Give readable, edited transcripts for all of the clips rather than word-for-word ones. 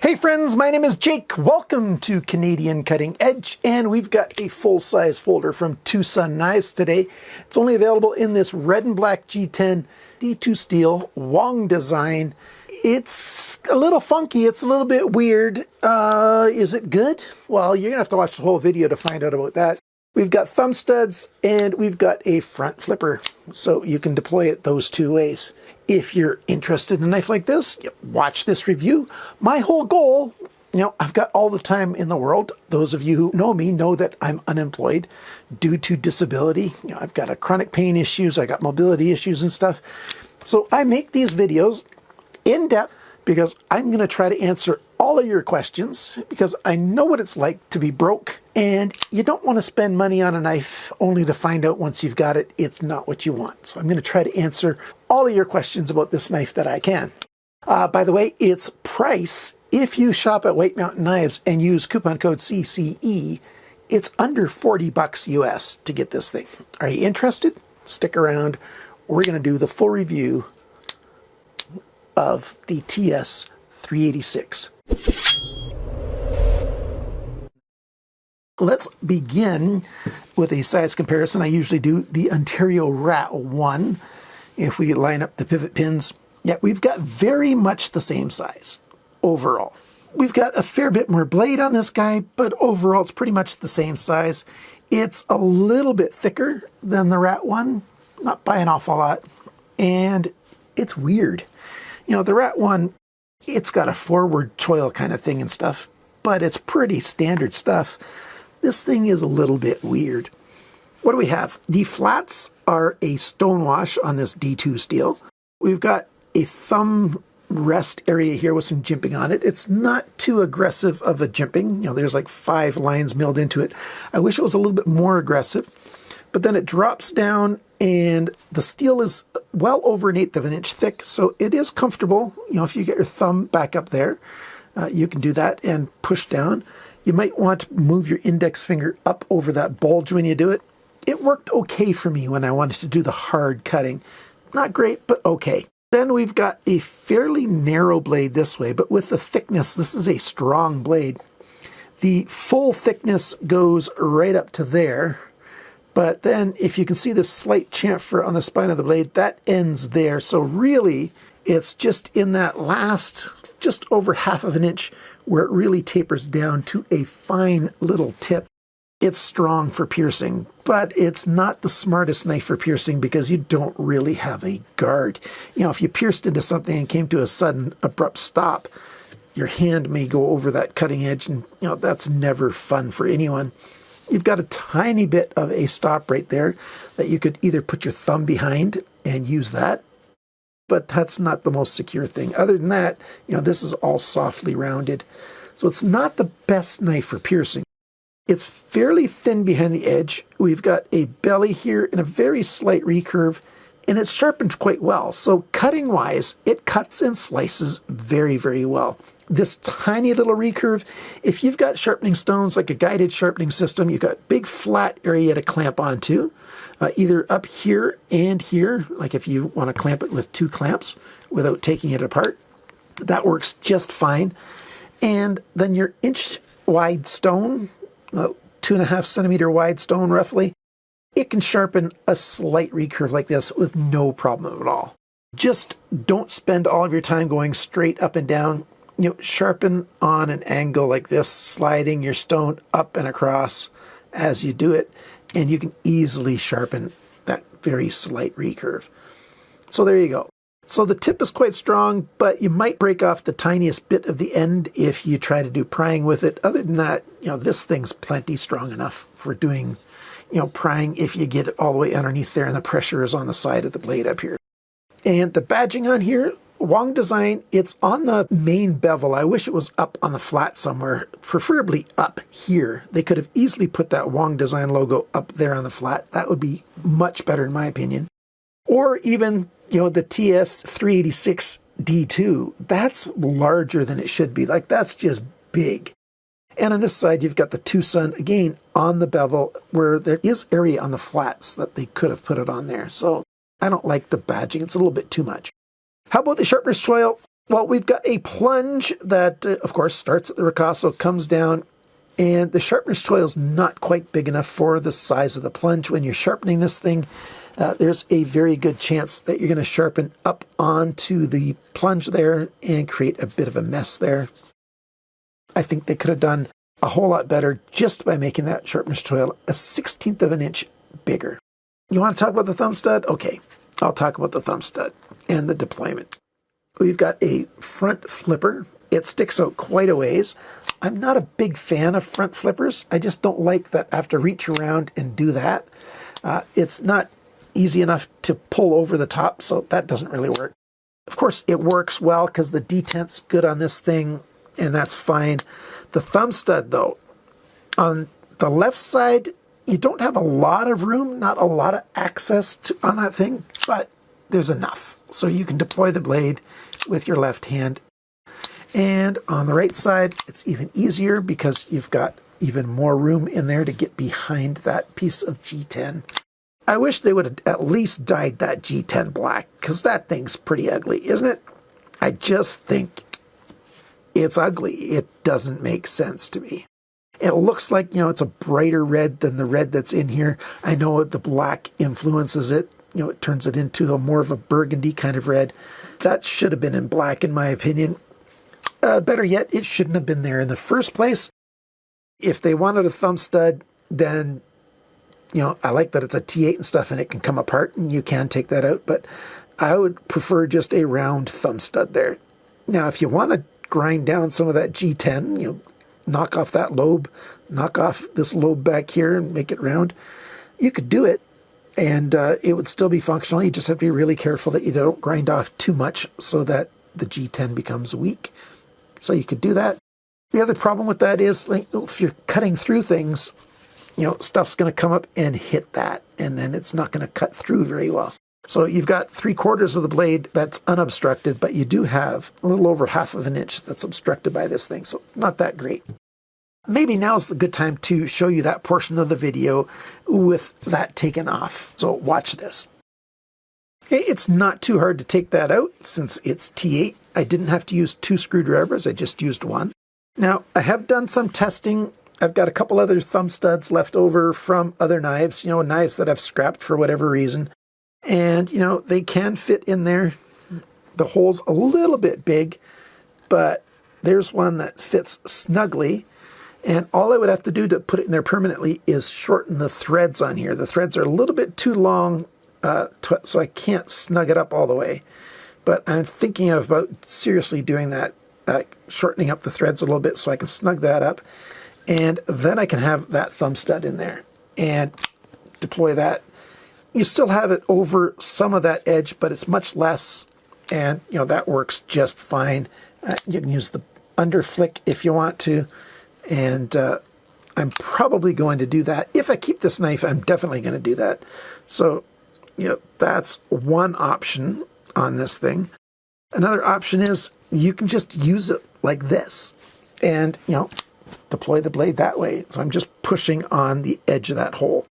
Hey friends, my name is Jake. Welcome to Canadian Cutting Edge, and we've got a full-size folder from TwoSun Knives today. It's only available in this red and black G10 D2 steel Wong design. It's a little funky, it's a little bit weird. Is it good? Well, you're gonna have to watch the whole video to find out about that. We've got thumb studs and we've got a front flipper, so you can deploy it those two ways. If you're interested in a knife like this, watch this review. My whole goal, I've got all the time in the world. Those of you who know me know that I'm unemployed due to disability. I've got a chronic pain issues, I got mobility issues and stuff. So I make these videos in depth because I'm going to try to answer all of your questions, because I know what it's like to be broke, and you don't want to spend money on a knife only to find out once you've got it, it's not what you want. So I'm going to try to answer all of your questions about this knife that I can. By the way, its price, if you shop at White Mountain Knives and use coupon code CCE, it's under 40 bucks US to get this thing. Are you interested? Stick around. We're going to do the full review of the TS386. Let's begin with a size comparison. I usually do the Ontario Rat 1. If we line up the pivot pins, we've got very much the same size overall. We've got a fair bit more blade on this guy, but overall it's pretty much the same size. It's a little bit thicker than the Rat 1, not by an awful lot, and it's weird. The Rat 1, it's got a forward choil kind of thing and stuff, but it's pretty standard stuff. This thing is a little bit weird. What do we have? The flats are a stonewash on this D2 steel. We've got a thumb rest area here with some jimping on it. It's not too aggressive of a jimping. There's like 5 lines milled into it. I wish it was a little bit more aggressive, but then it drops down and the steel is well over 1/8 of an inch thick, so it is comfortable. If you get your thumb back up there, you can do that and push down. You might want to move your index finger up over that bulge when you do it. It worked okay for me when I wanted to do the hard cutting. Not great, but okay. Then we've got a fairly narrow blade this way, but with the thickness, this is a strong blade. The full thickness goes right up to there. But then if you can see this slight chamfer on the spine of the blade, that ends there. So really, it's just in that last, just over 1/2 of an inch where it really tapers down to a fine little tip. It's strong for piercing, but it's not the smartest knife for piercing because you don't really have a guard. If you pierced into something and came to a sudden abrupt stop, your hand may go over that cutting edge, and that's never fun for anyone. You've got a tiny bit of a stop right there that you could either put your thumb behind and use that, but that's not the most secure thing. Other than that, this is all softly rounded. So it's not the best knife for piercing. It's fairly thin behind the edge. We've got a belly here and a very slight recurve, and it's sharpened quite well. So cutting-wise, it cuts and slices very, very well. This tiny little recurve, if you've got sharpening stones like a guided sharpening system, you've got big flat area to clamp onto, either up here and here, like if you want to clamp it with 2 clamps without taking it apart, that works just fine. And then your inch wide stone, 2.5 centimeter wide stone roughly, it can sharpen a slight recurve like this with no problem at all. Just don't spend all of your time going straight up and down. Sharpen on an angle like this, sliding your stone up and across as you do it, and you can easily sharpen that very slight recurve. So there you go. So the tip is quite strong, but you might break off the tiniest bit of the end if you try to do prying with it. Other than that, this thing's plenty strong enough for doing, prying if you get it all the way underneath there and the pressure is on the side of the blade up here. And the badging on here, Wong design, it's on the main bevel. I wish it was up on the flat somewhere, preferably up here. They could have easily put that Wong design logo up there on the flat. That would be much better in my opinion. Or even, the TS386 D2. That's larger than it should be. Like, that's just big. And on this side, you've got the TwoSun, again, on the bevel, where there is area on the flats that they could have put it on there. So I don't like the badging. It's a little bit too much. How about the sharpener's choil? Well, we've got a plunge that, of course, starts at the ricasso, comes down, and the sharpener's tool is not quite big enough for the size of the plunge. When you're sharpening this thing, there's a very good chance that you're going to sharpen up onto the plunge there and create a bit of a mess there. I think they could have done a whole lot better just by making that sharpener's tool a 1/16 of an inch bigger. You want to talk about the thumb stud? Okay, I'll talk about the thumb stud and the deployment. We've got a front flipper. It sticks out quite a ways. I'm not a big fan of front flippers. I just don't like that I have to reach around and do that. It's not easy enough to pull over the top, so that doesn't really work. Of course, it works well because the detent's good on this thing, and that's fine. The thumb stud, though, on the left side, you don't have a lot of room, not a lot of access on that thing, but there's enough. So you can deploy the blade with your left hand. And on the right side, it's even easier because you've got even more room in there to get behind that piece of G10. I wish they would have at least dyed that G10 black, because that thing's pretty ugly, isn't it? I just think it's ugly. It doesn't make sense to me. It looks like, it's a brighter red than the red that's in here. I know the black influences it. It turns it into a more of a burgundy kind of red. That should have been in black, in my opinion. Better yet, it shouldn't have been there in the first place. If they wanted a thumb stud, then, I like that it's a T8 and stuff, and it can come apart, and you can take that out, but I would prefer just a round thumb stud there. Now, if you want to grind down some of that G10, knock off that lobe, knock off this lobe back here and make it round, you could do it, and it would still be functional. You just have to be really careful that you don't grind off too much so that the G10 becomes weak. So you could do that. The other problem with that is, if you're cutting through things, stuff's going to come up and hit that, and then it's not going to cut through very well. So you've got 3/4 of the blade that's unobstructed, but you do have a little over 1/2 of an inch that's obstructed by this thing, so not that great. Maybe now's the good time to show you that portion of the video with that taken off. So watch this. Okay, it's not too hard to take that out since it's T8. I didn't have to use 2 screwdrivers, I just used 1. Now, I have done some testing. I've got a couple other thumb studs left over from other knives, knives that I've scrapped for whatever reason. And, they can fit in there. The hole's a little bit big, but there's one that fits snugly. And all I would have to do to put it in there permanently is shorten the threads on here. The threads are a little bit too long, so I can't snug it up all the way. But I'm thinking about seriously doing that, shortening up the threads a little bit so I can snug that up. And then I can have that thumb stud in there and deploy that. You still have it over some of that edge, but it's much less. And, that works just fine. You can use the under flick if you want to. And I'm probably going to do that. If I keep this knife, I'm definitely going to do that. So, that's one option on this thing. Another option is you can just use it like this and, deploy the blade that way. So I'm just pushing on the edge of that hole.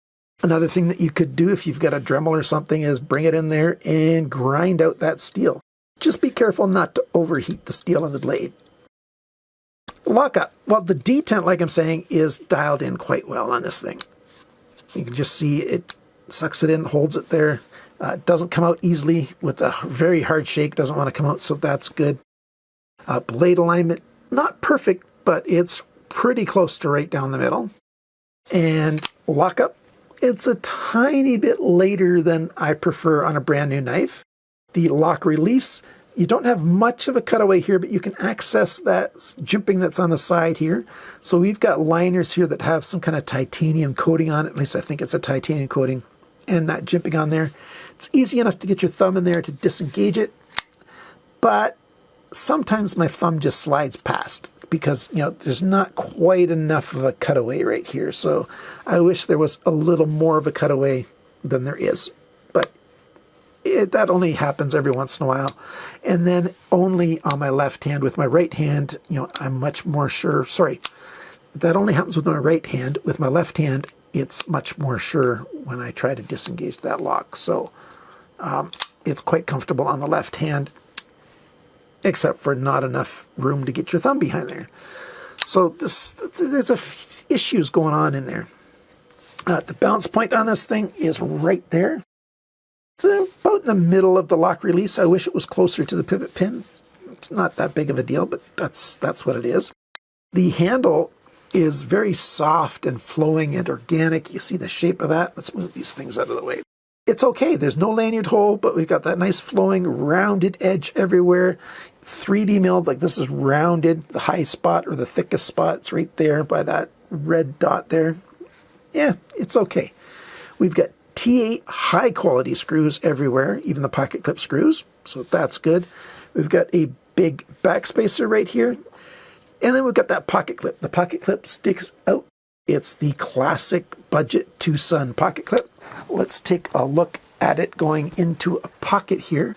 Another thing that you could do if you've got a Dremel or something is bring it in there and grind out that steel. Just be careful not to overheat the steel on the blade. Lockup. Well, the detent, like I'm saying, is dialed in quite well on this thing. You can just see it sucks it in, holds it there. It doesn't come out easily with a very hard shake. Doesn't want to come out, so that's good. Blade alignment, not perfect, but it's pretty close to right down the middle. And lockup, it's a tiny bit later than I prefer on a brand new knife. The lock release, you don't have much of a cutaway here, but you can access that jimping that's on the side here. So we've got liners here that have some kind of titanium coating on it. At least I think it's a titanium coating. And that jimping on there. It's easy enough to get your thumb in there to disengage it. But sometimes my thumb just slides past because, there's not quite enough of a cutaway right here. So I wish there was a little more of a cutaway than there is. But that only happens every once in a while. And then only on my left hand. With my right hand, I'm much more sure. Sorry, that only happens with my right hand. With my left hand, it's much more sure when I try to disengage that lock. So it's quite comfortable on the left hand. except for not enough room to get your thumb behind there. So there's issues going on in there. The balance point on this thing is right there. It's about in the middle of the lock release. I wish it was closer to the pivot pin. It's not that big of a deal, but that's what it is. The handle is very soft and flowing and organic. You see the shape of that? Let's move these things out of the way. It's okay. There's no lanyard hole, but we've got that nice flowing rounded edge everywhere. 3D milled, like this is rounded. The high spot or the thickest spot, it's right there by that red dot there. Yeah, it's okay. We've got T8 high quality screws everywhere, even the pocket clip screws, so that's good. We've got a big backspacer right here, and then we've got that pocket clip. The pocket clip sticks out. It's the classic budget TwoSun pocket clip. Let's take a look at it going into a pocket here.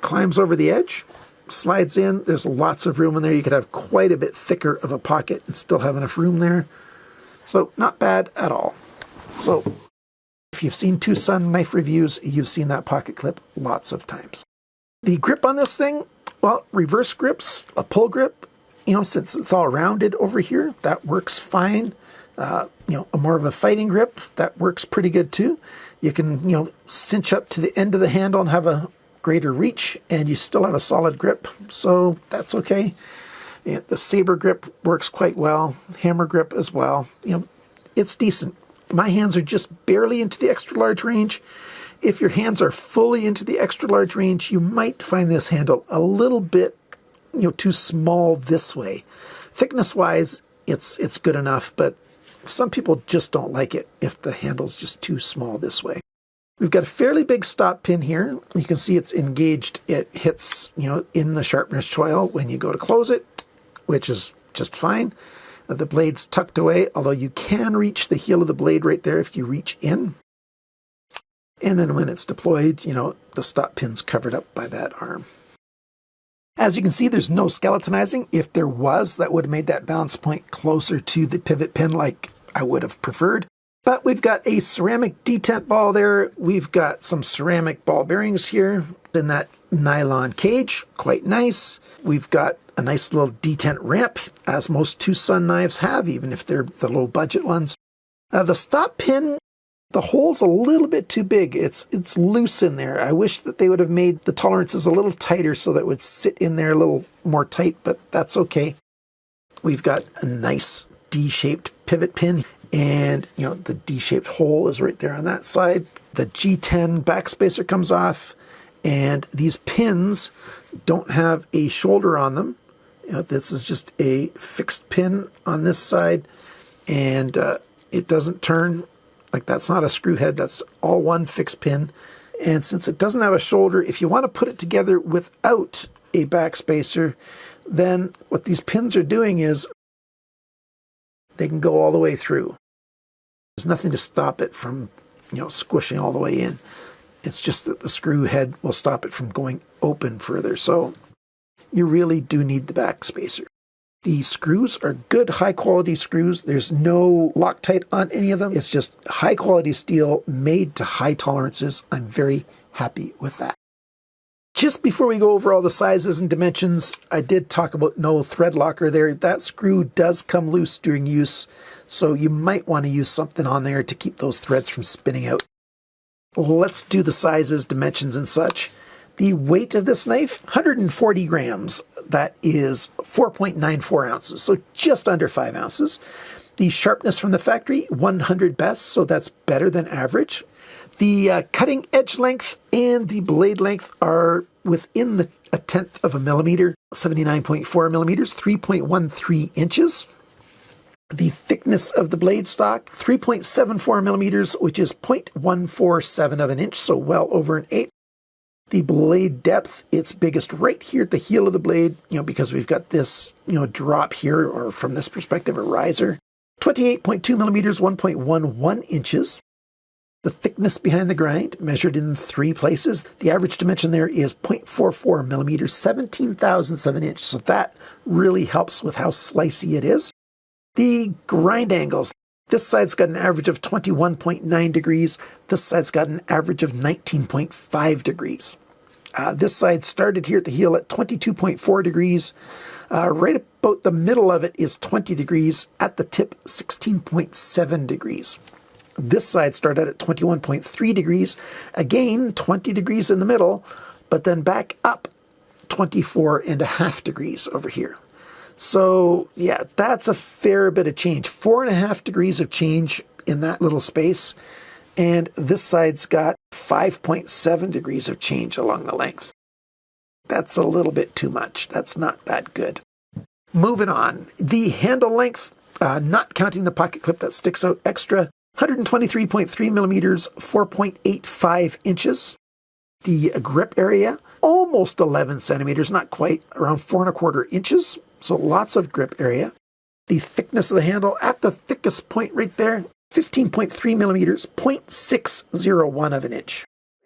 Climbs over the edge, slides in. There's lots of room in there. You could have quite a bit thicker of a pocket and still have enough room there. So not bad at all. So if you've seen TwoSun knife reviews, you've seen that pocket clip lots of times. The grip on this thing, well, reverse grips, a pull grip, since it's all rounded over here, that works fine. A more of a fighting grip, that works pretty good too. You can, cinch up to the end of the handle and have a greater reach, and you still have a solid grip, so that's okay. The saber grip works quite well, hammer grip as well. It's decent. My hands are just barely into the extra large range. If your hands are fully into the extra large range, you might find this handle a little bit, too small this way. Thickness wise, it's good enough, but some people just don't like it if the handle's just too small this way. We've got a fairly big stop pin here. You can see it's engaged. It hits, in the sharpener's choil when you go to close it, which is just fine. The blade's tucked away, although you can reach the heel of the blade right there if you reach in. And then when it's deployed, the stop pin's covered up by that arm. As you can see, there's no skeletonizing. If there was, that would have made that balance point closer to the pivot pin like I would have preferred. But we've got a ceramic detent ball there. We've got some ceramic ball bearings here in that nylon cage. Quite nice. We've got a nice little detent ramp, as most TwoSun knives have, even if they're the low budget ones. The stop pin, the hole's a little bit too big. It's loose in there. I wish that they would have made the tolerances a little tighter so that it would sit in there a little more tight, but that's okay. We've got a nice D-shaped pivot pin, and the D-shaped hole is right there on that side. The G10 backspacer comes off, and these pins don't have a shoulder on them. This is just a fixed pin on this side, and it doesn't turn. Like, that's not a screw head, that's all one fixed pin. And since it doesn't have a shoulder, if you want to put it together without a backspacer, then what these pins are doing is they can go all the way through. There's nothing to stop it from, squishing all the way in. It's just that the screw head will stop it from going open further. So you really do need the backspacer. The screws are good, high-quality screws. There's no Loctite on any of them. It's just high-quality steel made to high tolerances. I'm very happy with that. Just before we go over all the sizes and dimensions, I did talk about no thread locker there. That screw does come loose during use, so you might want to use something on there to keep those threads from spinning out. Let's do the sizes, dimensions, and such. The weight of this knife, 140 grams. That is 4.94 ounces, so just under 5 ounces. The sharpness from the factory, 100 best, so that's better than average. The cutting edge length and the blade length are within a tenth of a millimeter, 79.4 millimeters, 3.13 inches. The thickness of the blade stock, 3.74 millimeters, which is 0.147 of an inch, so well over an eighth. The blade depth, it's biggest right here at the heel of the blade, because we've got this, drop here, or from this perspective, a riser. 28.2 millimeters, 1.11 inches. The thickness behind the grind, measured in 3 places. The average dimension there is 0.44 millimeters, 17,000ths of an inch. So that really helps with how slicey it is. The grind angles. This side's got an average of 21.9 degrees. This side's got an average of 19.5 degrees. This side started here at the heel at 22.4 degrees. Right about the middle of it is 20 degrees. At the tip, 16.7 degrees. This side started at 21.3 degrees. Again, 20 degrees in the middle, but then back up 24.5 degrees over here. So yeah, that's a fair bit of change. 4.5 degrees of change in that little space. And this side's got 5.7 degrees of change along the length. That's a little bit too much. That's not that good. Moving on. The handle length, not counting the pocket clip that sticks out extra, 123.3 millimeters, 4.85 inches. The grip area, almost 11 centimeters, not quite, around 4.25 inches. So lots of grip area. The thickness of the handle at the thickest point right there, 15.3 millimeters, 0.601 of an inch.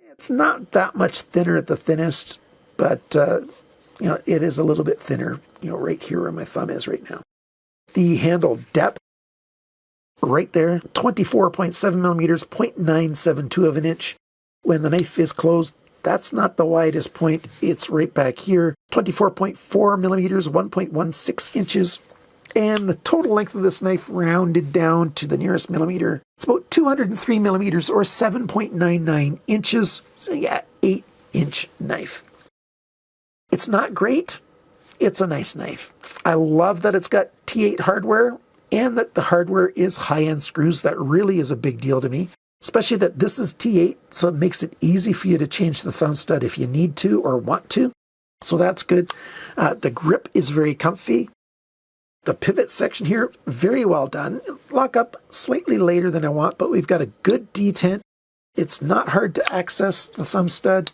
It's not that much thinner at the thinnest, but it is a little bit thinner, right here where my thumb is right now. The handle depth, right there, 24.7 millimeters, 0.972 of an inch. When the knife is closed, that's not the widest point. It's right back here, 24.4 millimeters, 1.16 inches. And the total length of this knife rounded down to the nearest millimeter, it's about 203 millimeters or 7.99 inches. So yeah, 8-inch knife. It's not great. It's a nice knife. I love that it's got T8 hardware and that the hardware is high-end screws. That really is a big deal to me, especially that this is T8, so it makes it easy for you to change the thumb stud if you need to or want to. So that's good. The grip is very comfy. The pivot section here, very well done. Lock up slightly later than I want, but we've got a good detent. It's not hard to access the thumb stud,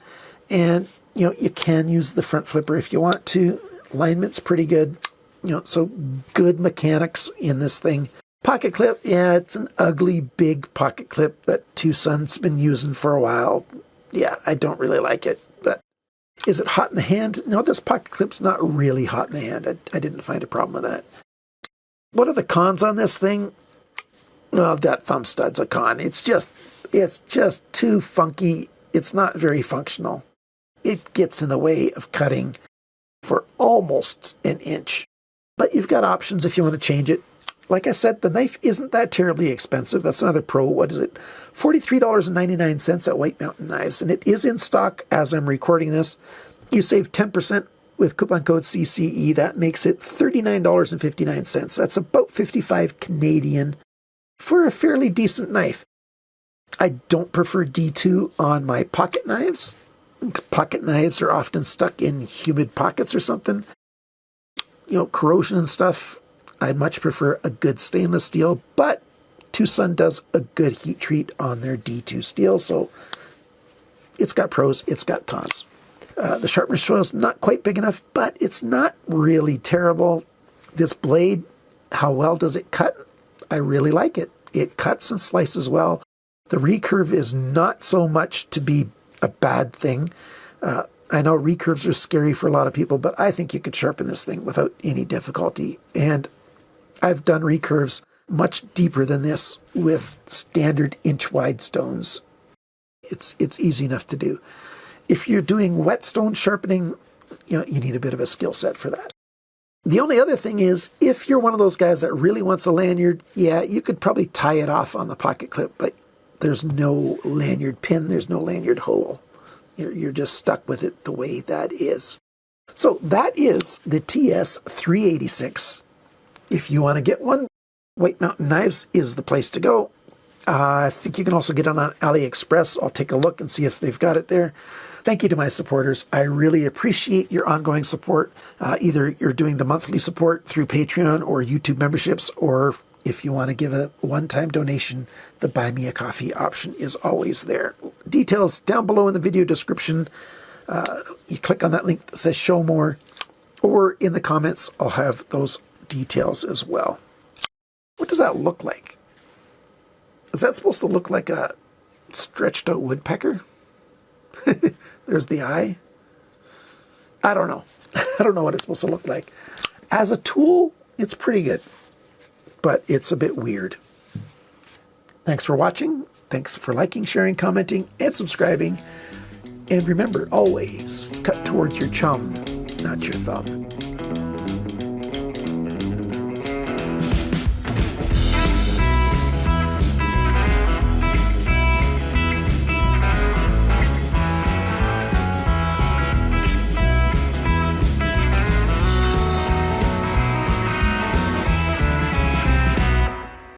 and you can use the front flipper if you want to. Alignment's pretty good. So good mechanics in this thing. Pocket clip, yeah, it's an ugly big pocket clip that TwoSun's been using for a while. Yeah, I don't really like it, but is it hot in the hand? No, this pocket clip's not really hot in the hand. I didn't find a problem with that. What are the cons on this thing? Well, that thumb stud's a con. It's just too funky. It's not very functional. It gets in the way of cutting for almost an inch. But you've got options if you want to change it. Like I said, the knife isn't that terribly expensive. That's another pro. What is it? $43.99 at White Mountain Knives. And it is in stock as I'm recording this. You save 10% with coupon code CCE. That makes it $39.59. That's about 55 Canadian for a fairly decent knife. I don't prefer D2 on my pocket knives. Pocket knives are often stuck in humid pockets or something. Corrosion and stuff. I'd much prefer a good stainless steel, but TwoSun does a good heat treat on their D2 steel, so it's got pros, it's got cons. The sharpness choil is not quite big enough, but it's not really terrible. This blade, how well does it cut? I really like it. It cuts and slices well. The recurve is not so much to be a bad thing. I know recurves are scary for a lot of people, but I think you could sharpen this thing without any difficulty. And I've done recurves much deeper than this with standard inch-wide stones. It's easy enough to do. If you're doing whetstone sharpening, you need a bit of a skill set for that. The only other thing is, if you're one of those guys that really wants a lanyard, yeah, you could probably tie it off on the pocket clip, but there's no lanyard pin, there's no lanyard hole. You're just stuck with it the way that is. So that is the TS386. If you want to get one, White Mountain Knives is the place to go. I think you can also get it on AliExpress. I'll take a look and see if they've got it there. Thank you to my supporters. I really appreciate your ongoing support. Either you're doing the monthly support through Patreon or YouTube memberships, or if you want to give a one-time donation, the Buy Me a Coffee option is always there. Details down below in the video description. You click on that link that says Show More, or in the comments, I'll have those details as well. What does that look like? Is that supposed to look like a stretched out woodpecker? There's the eye. I don't know. I don't know what it's supposed to look like. As a tool, it's pretty good, but it's a bit weird. Thanks for watching. Thanks for liking, sharing, commenting, and subscribing. And remember, always cut towards your chum, not your thumb.